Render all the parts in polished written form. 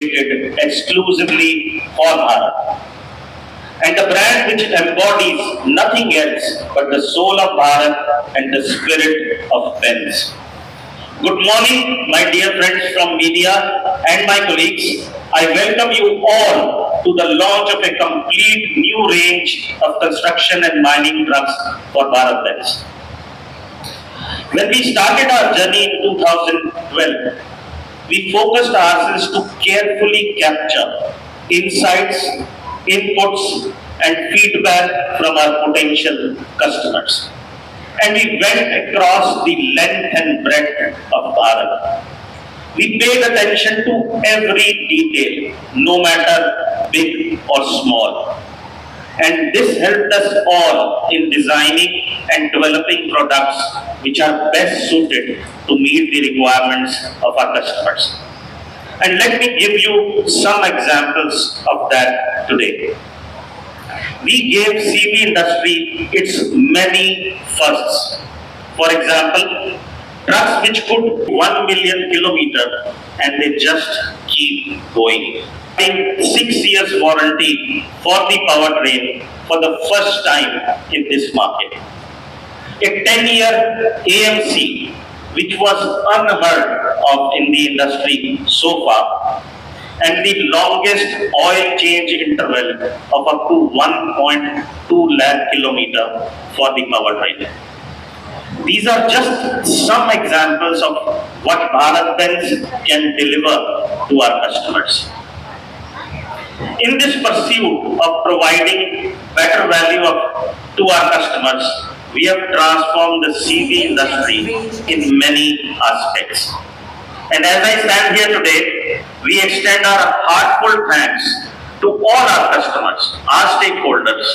created exclusively for Bharat. And the brand which embodies nothing else but the soul of Bharat and the spirit of Benz. Good morning, my dear friends from media and my colleagues. I welcome you all to the launch of a complete new range of construction and mining trucks for Bharat Benz. When we started our journey in 2012, we focused ourselves to carefully capture insights, inputs, and feedback from our potential customers. And we went across the length and breadth of Bharat. We paid attention to every detail, no matter big or small. And this helped us all in designing and developing products which are best suited to meet the requirements of our customers. And let me give you some examples of that today. We gave CV industry its many firsts. For example, trucks which could 1 million kilometers and they just keep going. 6 years warranty for the powertrain for the first time in this market. A 10-year AMC which was unheard of in the industry so far, and the longest oil change interval of up to 1.2 lakh kilometer for the powertrain. These are just some examples of what Bharat Benz can deliver to our customers. In this pursuit of providing better value to our customers, we have transformed the CV industry in many aspects. And as I stand here today, we extend our heartfelt thanks to all our customers, our stakeholders,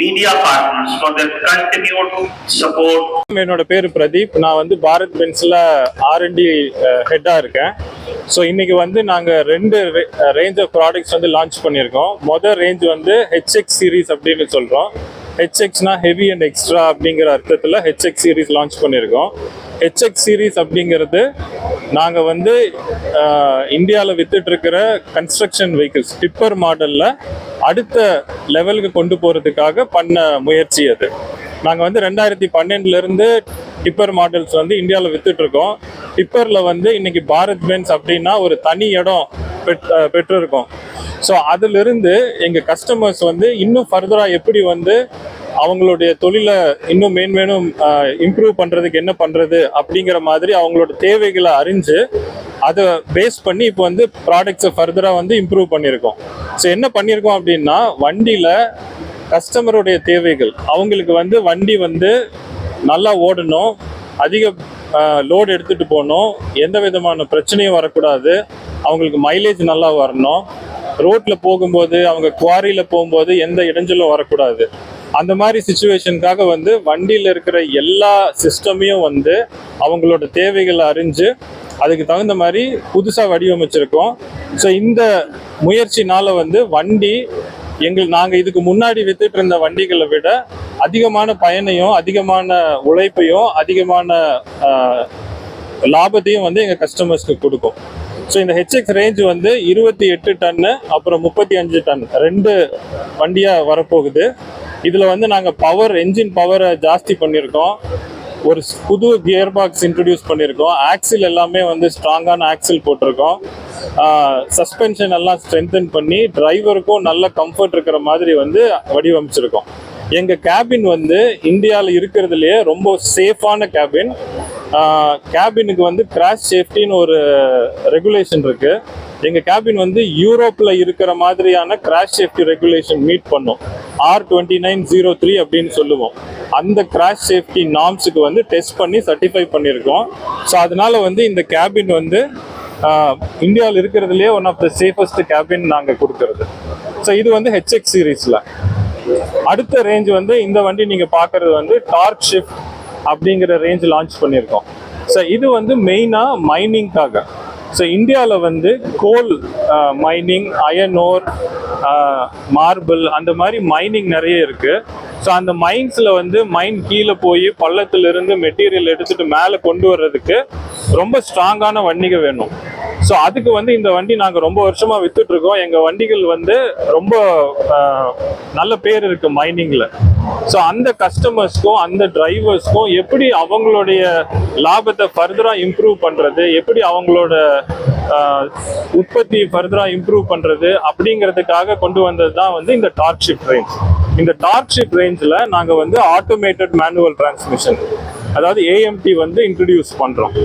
media partners for their continued support. என்னோட பேர் பிரதீப். நான் வந்து Bharat பென்ஸ்ல R&D ஹெட்டா இருக்கேன். So இன்னைக்கு வந்து நாங்கள் 2 range of products வந்து launch பண்ணியிருக்கோம். மொதல் ரேஞ்ச் வந்து HX சீரீஸ் அப்படின்னு சொல்கிறோம். HXனா ஹெவி அண்ட் எக்ஸ்ட்ரா அப்படிங்கிற அர்த்தத்தில் HX சீரீஸ் லான்ச் பண்ணியிருக்கோம். HX சீரீஸ் அப்படிங்கிறது நாங்கள் வந்து இந்தியாவில் வித்துட்ருக்கிற கன்ஸ்ட்ரக்ஷன் வெஹிக்கிள்ஸ் டிப்பர் மாடலில் அடுத்த லெவலுக்கு கொண்டு போகிறதுக்காக பண்ண முயற்சி அது. நாங்கள் வந்து 2012 டிப்பர் மாடல்ஸ் வந்து இந்தியாவில் வித்துட்ருக்கோம். டிப்பரில் வந்து இன்னைக்கு பாரத் பென்ஸ் அப்படின்னா ஒரு தனி இடம் பெற்றிருக்கோம். ஸோ அதிலிருந்து எங்கள் கஸ்டமர்ஸ் வந்து இன்னும் ஃபர்தராக எப்படி வந்து அவங்களுடைய தொழிலை இன்னும் மேன்மேலும் இம்ப்ரூவ் பண்ணுறதுக்கு என்ன பண்ணுறது அப்படிங்கிற மாதிரி அவங்களோட தேவைகளை அறிஞ்சு அதை பேஸ் பண்ணி இப்போ வந்து ப்ராடக்ட்ஸை ஃபர்தராக வந்து இம்ப்ரூவ் பண்ணியிருக்கோம். ஸோ என்ன பண்ணியிருக்கோம் அப்படின்னா, வண்டியில் கஸ்டமருடைய தேவைகள், அவங்களுக்கு வந்து வண்டி வந்து நல்லா ஓடணும், அதிக லோடு எடுத்துகிட்டு போகணும், எந்த விதமான பிரச்சனையும் வரக்கூடாது, அவங்களுக்கு மைலேஜ் நல்லா வரணும், ரோட்டில் போகும்போது அவங்க குவாரியில் போகும்போது எந்த இடைஞ்சலும் வரக்கூடாது. அந்த மாதிரி சிச்சுவேஷனுக்காக வந்து வண்டியில் இருக்கிற எல்லா சிஸ்டமையும் வந்து அவங்களோட தேவைகளை அறிஞ்சு அதுக்கு தகுந்த மாதிரி புதுசாக வடிவமைச்சிருக்கோம். ஸோ இந்த முயற்சினால வந்து வண்டி நாங்கள் இதுக்கு முன்னாடி வித்துட்டு இருந்த வண்டிகளை விட அதிகமான பயனையும் அதிகமான உழைப்பையும் அதிகமான லாபத்தையும் வந்து எங்கள் கஸ்டமர்ஸ்க்கு கொடுக்கும். ஸோ இந்த HX ரேஞ்ச் வந்து 28 டன்னு அப்புறம் 35 டன் 2 வண்டியாக வரப்போகுது. இதில் வந்து நாங்கள் என்ஜின் பவரை ஜாஸ்தி பண்ணியிருக்கோம், ஒரு புது கியர் பாக்ஸ் இன்ட்ரடியூஸ் பண்ணியிருக்கோம், ஆக்சில் எல்லாமே வந்து ஸ்ட்ராங்கான ஆக்சில் போட்டிருக்கோம், சஸ்பென்ஷன் எல்லாம் ஸ்ட்ரென்தன் பண்ணி டிரைவருக்கும் நல்ல கம்ஃபர்ட் இருக்கிற மாதிரி வந்து வடிவமைச்சிருக்கோம். எங்கள் கேபின் வந்து இந்தியாவில் இருக்கிறதுலையே ரொம்ப சேஃபான கேபின். கேபினுக்கு வந்து கிராஷ் சேஃப்டின்னு ஒரு ரெகுலேஷன் இருக்குது. எங்கள் கேபின் வந்து யூரோப்பில் இருக்கிற மாதிரியான கிராஷ் சேஃப்டி ரெகுலேஷன் மீட் பண்ணும். R2903 அப்படின்னு சொல்லுவோம். அந்த கிராஷ் சேஃப்டி நார்ம்ஸுக்கு வந்து டெஸ்ட் பண்ணி சர்டிஃபை பண்ணியிருக்கோம். ஸோ அதனால வந்து இந்த கேபின் வந்து இந்தியாவில் இருக்கிறதுலே one of the safest cabin நாங்கள் கொடுக்கறது. ஸோ இது வந்து HX சீரீஸில். அடுத்த ரேஞ்ச் வந்து இந்த வண்டி நீங்கள் பார்க்குறது வந்து டார்க் ஷிஃப்ட் அப்படிங்கிற ரேஞ்ச் லான்ச் பண்ணியிருக்கோம். ஸோ இது வந்து மெயினாக மைனிங்காக. ஸோ இந்தியாவில் வந்து coal mining, iron ore, marble, அந்த மாதிரி மைனிங் நிறைய இருக்குது. ஸோ அந்த மைன்ஸில் வந்து மைன் கீழே போய் பள்ளத்திலிருந்து மெட்டீரியல் எடுத்துகிட்டு மேலே கொண்டு வர்றதுக்கு ரொம்ப ஸ்ட்ராங்கான வண்டிகள் வேணும். ஸோ அதுக்கு வந்து இந்த வண்டி நாங்கள் ரொம்ப வருஷமா வித்துட்டு இருக்கோம். எங்க வண்டிகள் வந்து ரொம்ப நல்ல பேர் இருக்கு மைனிங்ல. ஸோ அந்த கஸ்டமர்ஸ்க்கும் அந்த டிரைவர்ஸ்க்கும் எப்படி அவங்களுடைய லாபத்தை ஃபர்தரா இம்ப்ரூவ் பண்றது, எப்படி அவங்களோட உற்பத்தி ஃபர்தரா இம்ப்ரூவ் பண்றது அப்படிங்கிறதுக்காக கொண்டு வந்தது தான் வந்து இந்த டார்க் ஷிஃப்ட் ரேஞ்ச். இந்த டார்க் ஷிஃப்ட் ரேஞ்சில் நாங்கள் வந்து ஆட்டோமேட்டட் மேனுவல் டிரான்ஸ்மிஷன், அதாவது ஏஎம்டி வந்து இன்ட்ரடியூஸ் பண்றோம்.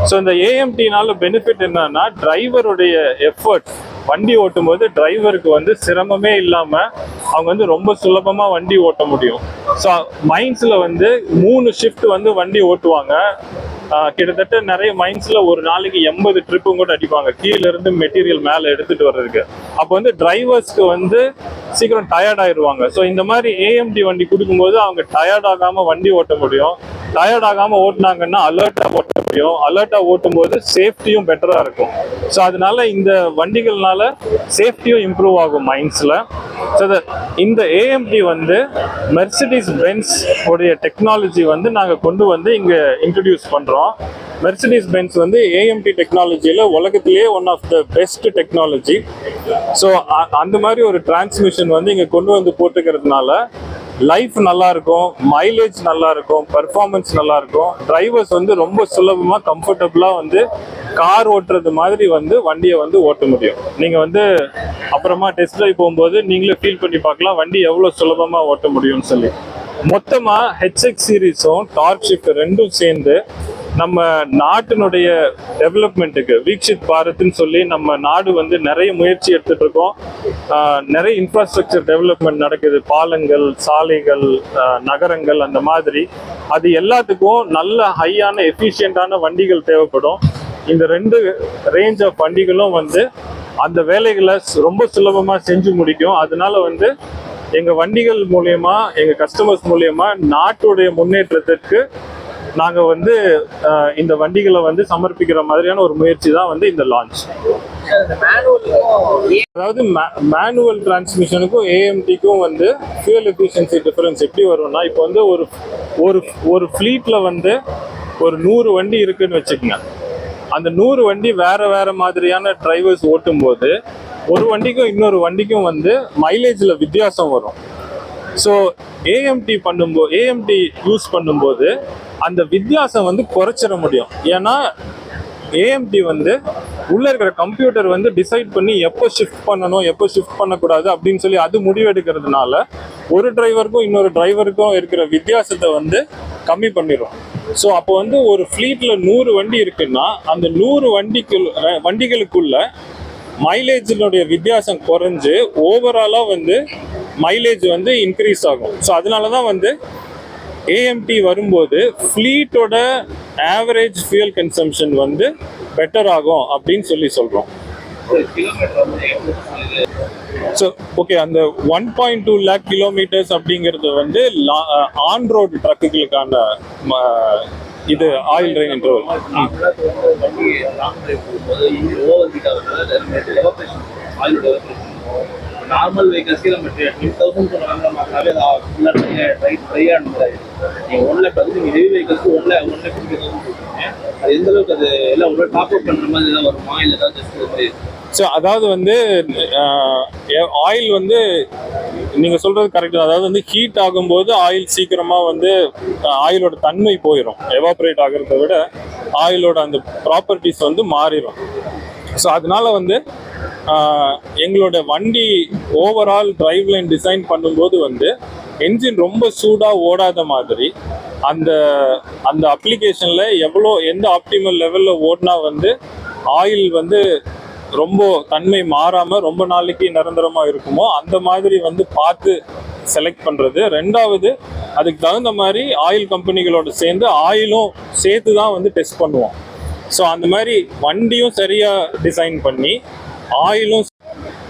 ஸோ இந்த ஏஎம்டினால பெனிஃபிட் என்னன்னா, டிரைவருடைய எஃபர்ட், வண்டி ஓட்டும் போது டிரைவருக்கு வந்து சிரமமே இல்லாம அவங்க வந்து ரொம்ப சுலபமா வண்டி ஓட்ட முடியும். ஸோ மைன்ஸ்ல வந்து 3 ஷிஃப்ட் வந்து வண்டி ஓட்டுவாங்க. கிட்டத்தட்ட நிறைய மைன்ஸ்ல ஒரு நாளைக்கு 80 ட்ரிப்பும் கூட அடிப்பாங்க, கீழே இருந்து மெட்டீரியல் மேலே எடுத்துட்டு வர்றதுக்கு. அப்போ வந்து டிரைவர்ஸ்க்கு வந்து சீக்கிரம் டயர்ட் ஆயிடுவாங்க. ஸோ இந்த மாதிரி ஏஎம்டி வண்டி கொடுக்கும்போது அவங்க டயர்ட் ஆகாம வண்டி ஓட்ட முடியும். டயர்ட் ஆகாம ஓட்டினாங்கன்னா அலர்ட்டா ஓட்ட முடியும். அலர்ட்டா ஓட்டும் போது சேஃப்டியும் பெட்டரா இருக்கும். ஸோ அதனால இந்த வண்டிகள்னால சேஃப்டியும் இம்ப்ரூவ் ஆகும் மைன்ஸ்ல. ஸோ இந்த ஏஎம்டி வந்து மெர்சிடிஸ் பென்ஸ் உடைய டெக்னாலஜி வந்து நாங்கள் கொண்டு வந்து இங்கே இன்ட்ரடியூஸ் பண்ணுறோம். மெர்சிடிஸ் பென்ஸ் வந்து ஏஎம்டி டெக்னாலஜியில் உலகத்திலேயே one of the best technology. So அந்த மாதிரி ஒரு டிரான்ஸ்மிஷன் வந்து இங்கே கொண்டு வந்து போட்டுக்கிறதுனால லைஃப் நல்லா இருக்கும், மைலேஜ் நல்லா இருக்கும், பெர்ஃபார்மன்ஸ் நல்லா இருக்கும். டிரைவர்ஸ் வந்து ரொம்ப சுலபமாக கம்ஃபர்டபுளாக வந்து கார் ஓட்டுறது மாதிரி வந்து வண்டியை வந்து ஓட்ட முடியும். நீங்கள் வந்து அப்புறமா டெஸ்ட் ட்ரைவ் போகும்போது நீங்களே ஃபீல் பண்ணி பார்க்கலாம் வண்டி எவ்வளோ சுலபமாக ஓட்ட முடியும்னு சொல்லி. மொத்தமாக ஹெச்எக்ஸ் சீரீஸும் டார்க் ஷிஃப்ட் ரெண்டும் சேர்ந்து நம்ம நாட்டினுடைய டெவலப்மெண்ட்டுக்கு வீக்ஷித் பாரத்னு சொல்லி நம்ம நாடு வந்து நிறைய முயற்சி எடுத்துட்டு இருக்கோம். நிறைய இன்ஃப்ராஸ்ட்ரக்சர் டெவலப்மெண்ட் நடக்குது, பாலங்கள், சாலைகள், நகரங்கள், அந்த மாதிரி. அது எல்லாத்துக்கும் நல்ல ஹையான எஃபிஷியண்டான வண்டிகள் தேவைப்படும். இந்த 2 ரேஞ்ச் ஆஃப் வண்டிகளும் வந்து அந்த வேலைகளை ரொம்ப சுலபமாக செஞ்சு முடிக்கும். அதனால வந்து எங்கள் வண்டிகள் மூலயமா, எங்கள் கஸ்டமர்ஸ் மூலயமா நாட்டுடைய முன்னேற்றத்திற்கு நாங்கள் வந்து இந்த வண்டிகளை வந்து சமர்ப்பிக்கிற மாதிரியான ஒரு முயற்சி தான் வந்து இந்த லான்ச். அதாவது மேனுவல் டிரான்ஸ்மிஷனுக்கும் ஏஎம்டிக்கும் வந்து ஃபியூல் எஃபிஷியன்சி டிஃபரன்ஸ் எப்படி வரும்னா, இப்போ வந்து ஒரு ஃப்ளீட்ல வந்து ஒரு 100 வண்டி இருக்குன்னு வச்சுக்கோங்க. அந்த 100 வண்டி வேற மாதிரியான டிரைவர்ஸ் ஓட்டும் போது ஒரு வண்டிக்கும் இன்னொரு வண்டிக்கும் வந்து மைலேஜ்ல வித்தியாசம் வரும். ஸோ ஏஎம்டி யூஸ் பண்ணும்போது அந்த வித்தியாசம் வந்து குறைச்சிட முடியும். ஏன்னா ஏஎம்டி வந்து உள்ள இருக்கிற கம்ப்யூட்டர் வந்து டிசைட் பண்ணி எப்போ ஷிஃப்ட் பண்ணணும், எப்போ ஷிஃப்ட் பண்ணக்கூடாது அப்படின்னு சொல்லி அது முடிவெடுக்கிறதுனால ஒரு டிரைவருக்கும் இன்னொரு டிரைவருக்கும் இருக்கிற வித்தியாசத்தை வந்து கம்மி பண்ணிடும். ஸோ அப்போ வந்து ஒரு ஃப்ளீட்ல 100 வண்டி இருக்குன்னா அந்த 100 வண்டிகளுக்குள்ள மைலேஜினுடைய வித்தியாசம் குறைஞ்சு ஓவராலாக வந்து மைலேஜ் வந்து இன்க்ரீஸ் ஆகும். ஸோ அதனால தான் வந்து ஏஎம்டி வரும்போது ஃப்ளீட்டோட ஆவரேஜ் ஃபியூயல் கன்சம்ஷன் வந்து பெட்டர் ஆகும் அப்படின்னு சொல்கிறோம். ஸோ ஓகே, அந்த 1.2 lakh கிலோமீட்டர்ஸ் அப்படிங்கிறது வந்து ஆன் ரோடு ட்ரக்குகளுக்கான இது ஆயில் ட்ரெயின் இன்டர்வல். நார்மல் வெஹிக்கல்ஸ்க்கு நம்ம 10,000 வாங்கினாவே அது ட்ரையாக இருந்தது. நீங்கள் 1 lakh வந்து நீங்கள் ஹெவி வெஹிக்கல்ஸ்க்கு 1 lakh 50,000 கொடுக்குறீங்க. அது எந்த அளவுக்கு அது எல்லாம் உங்களோட டாப் அப் பண்ணுற மாதிரி தான் வருமா, இல்லை ஏதாவது ஜஸ்ட்? ஸோ அதாவது வந்து ஆயில் வந்து நீங்கள் சொல்கிறது கரெக்ட். அதாவது வந்து ஹீட் ஆகும்போது ஆயில் சீக்கிரமாக வந்து ஆயிலோட தன்மை போயிடும். எவாப்ரேட் ஆகிறத விட ஆயிலோட அந்த ப்ராப்பர்ட்டிஸ் வந்து மாறிடும். ஸோ அதனால வந்து எங்களோட வண்டி ஓவரால் டிரைவ் லைன் டிசைன் பண்ணும்போது வந்து என்ஜின் ரொம்ப சூடாக ஓடாத மாதிரி அந்த அந்த அப்ளிகேஷனில் எந்த ஆப்டிமல் லெவலில் ஓடினா வந்து ஆயில் வந்து ரொம்ப தன்மை மாறாமல் ரொம்ப நாளைக்கு நிரந்தரமாக இருக்குமோ அந்த மாதிரி வந்து பார்த்து செலக்ட் பண்ணுறது. ரெண்டாவது, அதுக்கு தகுந்த மாதிரி ஆயில் கம்பெனிகளோட சேர்ந்து ஆயிலும் சேர்த்து தான் வந்து டெஸ்ட் பண்ணுவோம். ஸோ அந்த மாதிரி வண்டியும் சரியாக டிசைன் பண்ணி ஆயிலும்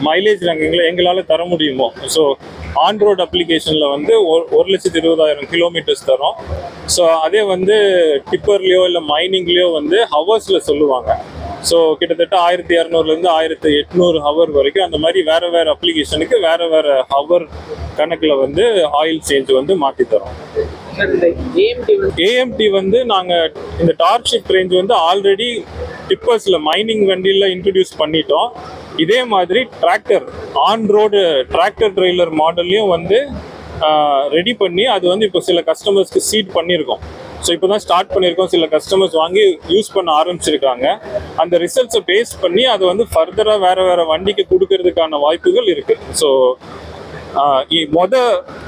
மைலேஜ் எங்களால் தர முடியுமோ. ஸோ ஆன் ரோட் அப்ளிகேஷனில் வந்து 1,20,000 கிலோமீட்டர்ஸ் தரோம். ஸோ அதே வந்து டிப்பர்லேயோ இல்லை மைனிங்லேயோ வந்து ஹவர்ஸில் சொல்லுவாங்க. ஸோ கிட்டத்தட்ட 1,200லேருந்து 1,800 ஹவர் வரைக்கும் அந்த மாதிரி வேறு அப்ளிகேஷனுக்கு வேறு ஹவர் கணக்கில் வந்து ஆயில் சேஞ்ச் வந்து மாற்றி தரோம். சார் இந்த ஏஎம்டி வந்து ஏஎம்டி வந்து நாங்கள் இந்த டார்க் ஷிஃப்ட் ரேஞ்ச் வந்து ஆல்ரெடி டிப்பர்ஸில் மைனிங் வண்டியில் இன்ட்ரடியூஸ் பண்ணிட்டோம். இதே மாதிரி tractor on road tractor trailer மாடல்லையும் வந்து ரெடி பண்ணி அது வந்து இப்போ சில கஸ்டமர்ஸ்க்கு சீட் பண்ணியிருக்கோம். ஸோ இப்போ தான் ஸ்டார்ட் பண்ணியிருக்கோம். சில கஸ்டமர்ஸ் வாங்கி யூஸ் பண்ண ஆரம்பிச்சிருக்காங்க. அந்த ரிசல்ட்ஸை பேஸ் பண்ணி அது வந்து ஃபர்தராக வேறு வண்டிக்கு கொடுக்கறதுக்கான வாய்ப்புகள் இருக்குது. ஸோ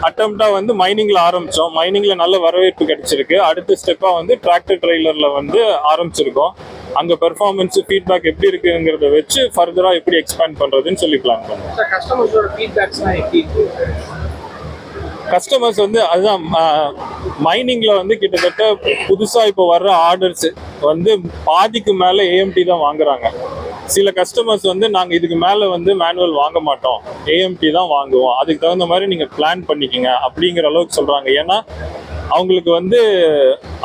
அட்டம்ப்டாக வந்து மைனிங்கில் ஆரம்பித்தோம். மைனிங்கில் நல்ல வரவேற்பு கிடைச்சிருக்கு. அடுத்த ஸ்டெப்பாக வந்து டிராக்டர் ட்ரெய்லரில் வந்து ஆரம்பிச்சிருக்கோம். அங்கே பெர்ஃபார்மன்ஸு ஃபீட்பேக் எப்படி இருக்குங்கிறத வச்சு ஃபர்தராக எப்படி எக்ஸ்பேண்ட் பண்ணுறதுன்னு சொல்லி பிளான் பண்ணுறோம். சார் கஸ்டமர்ஸோட ஃபீட்பேக்ஸ்லாம் எப்படி இருக்கு? கஸ்டமர்ஸ் வந்து அதுதான் மைனிங்கில் வந்து கிட்டத்தட்ட புதுசாக இப்போ வர்ற ஆர்டர்ஸ் வந்து பாதிக்கு மேலே ஏஎம்டி தான் வாங்குறாங்க. சில கஸ்டமர்ஸ் வந்து நாங்கள் இதுக்கு மேலே வந்து மேனுவல் வாங்க மாட்டோம், ஏஎம்டி தான் வாங்குவோம், அதுக்கு தகுந்த மாதிரி நீங்கள் பிளான் பண்ணிக்கங்க அப்படிங்கிற அளவுக்கு சொல்கிறாங்க. ஏன்னா அவங்களுக்கு வந்து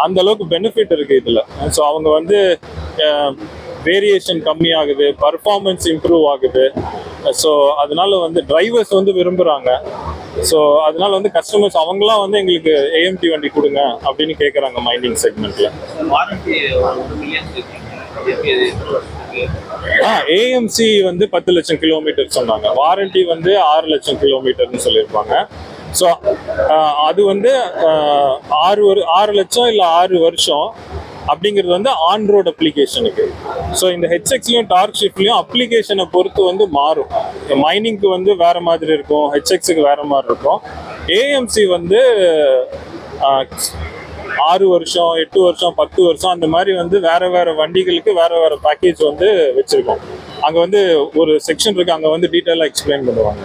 அந்த அளவுக்கு பெனிஃபிட் இருக்குது இதில். ஸோ அவங்க வந்து வேரியேஷன் கம்மியாகுது, பர்ஃபார்மன்ஸ் இம்ப்ரூவ் ஆகுது. ஸோ அதனால வந்து டிரைவர்ஸ் வந்து விரும்புகிறாங்க. ஸோ அதனால வந்து கஸ்டமர்ஸ் அவங்களாம் வந்து எங்களுக்கு ஏஎம்டி வண்டி கொடுங்க அப்படின்னு கேட்குறாங்க மைனிங் செக்மெண்ட்டில். வாரண்டி 1 மில்லியன் ஏஎம்சி வந்து 10 லட்சம் கிலோமீட்டர் சொன்னாங்க. வாரண்டி வந்து 6 லட்சம் கிலோமீட்டர்னு சொல்லியிருப்பாங்க. ஸோ அது வந்து 6 லட்சம் இல்லை 6 வருஷம் அப்படிங்கிறது வந்து ஆன் ரோட் அப்ளிகேஷனுக்கு. ஸோ இந்த ஹெச்எக்ஸ்லையும் டார்க் ஷிஃப்ட்லையும் அப்ளிகேஷனை பொறுத்து வந்து மாறும். மைனிங்க்கு வந்து வேற மாதிரி இருக்கும், ஹெச்எக்ஸுக்கு வேற மாதிரி இருக்கும். ஏஎம்சி வந்து 6 வருஷம் 8 வருஷம் 10 வருஷம் அந்த மாதிரி வந்து வேற வண்டிகளுக்கு வேற பேக்கேஜ் வந்து வச்சிருக்கோம். அங்கே வந்து ஒரு செக்ஷன் இருக்கு, அங்கே வந்து டீட்டெயிலாக எக்ஸ்பிளைன் பண்ணுவாங்க.